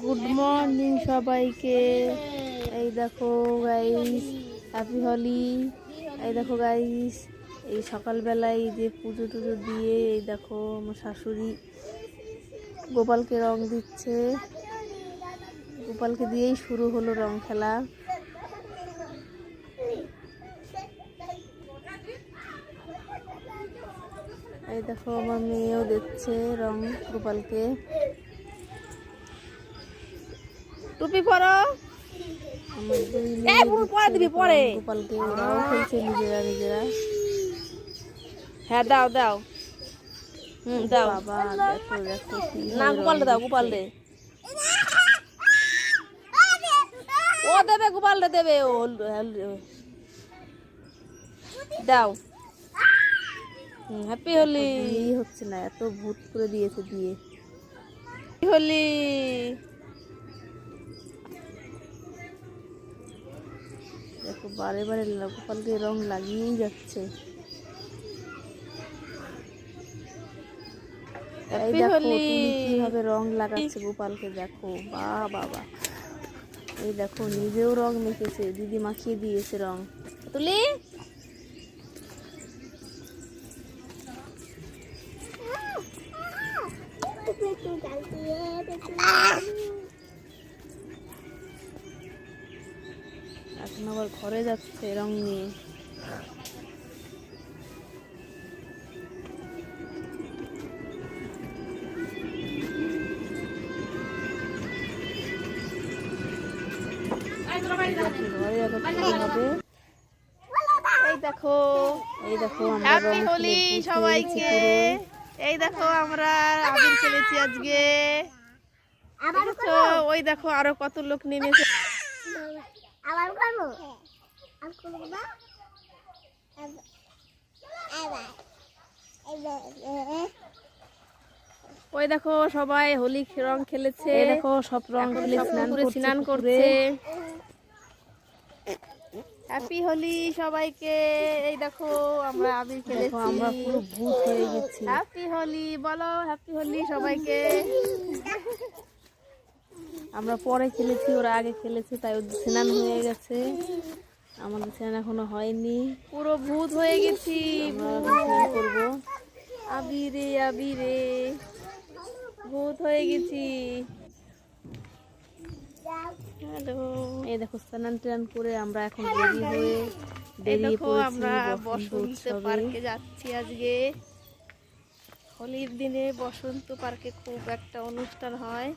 Good morning সবাইকে। এই দেখো গাইস, হ্যাপি হোলি। এই দেখো গাইস, এই সকালবেলায় যে পুজো টুজো দিয়ে এই দেখো আমার শাশুড়ি গোপালকে রং দিচ্ছে। গোপালকে দিয়েই শুরু হলো রং খেলা। এই দেখো আমার মেয়েও দিচ্ছে রং গোপালকে। টুপি পরো। আমার দুই মেয়ে গোপালকে, ওরাও খেলছে নিজেরা নিজেরা। হ্যাঁ দাও দাও, দাও বাবা দেখো দেখো না, গোপালটা দাও, গোপালটা ও দেবে, গোপালটা দেবে ও। দাও। হ্যাপি হোলি। বিয়েই হচ্ছে না, এত ভূত করে দিয়েছে দিয়ে। হোলি। দেখো বারে বারে গোপালকে রং লাগিয়েই যাচ্ছে। এই দেখো তুমি কিভাবে রং লাগাচ্ছে গোপালকে, দেখো বা বাবা। এই দেখো নিজেও রং মেখেছে, দিদি মাখিয়ে দিয়েছে রং। তুলি এখন আবার ঘরে যাচ্ছে রং নিয়ে। ঘরে আবার কি হবে। এই দেখো, এই দেখো আমরা হ্যাপি রং হোলি খেলে সবাইকে। এই দেখো আমরা আবির খেলেছি আজকে। দেখেছো? ওই দেখো আরো কত লোক নেমেছে। ওই দেখো সবাই হোলি রং খেলেছে। এই দেখো সব রং খেলে স্নান করছে। হ্যাপি হোলি সবাইকে। এই দেখো আমরা আবির খেলেছি, আমরা পুরো ভূত হয়ে গেছি। হ্যাপি হোলি বলো, হ্যাপি হোলি সবাইকে। আমরা পরে খেলেছি, ওরা আগে খেলেছে, তাই ওদের স্নান হয়ে গেছে, আমাদের স্নান এখনো হয়নি। পুরো ভূত হয়ে গেছি, আমরা এখন স্নান করবো। আবিরে আবিরে ভূত হয়ে গেছি। হ্যালো, এই দেখো স্নান টান করে আমরা এখন রেডি হয়ে বেরিয়ে দেখো পড়েছি আমরা বসন্ত বসন্ত উৎসবে। পার্কে যাচ্ছি আজকে। হোলির দিনে বসন্ত পার্কে খুব একটা অনুষ্ঠান হয়।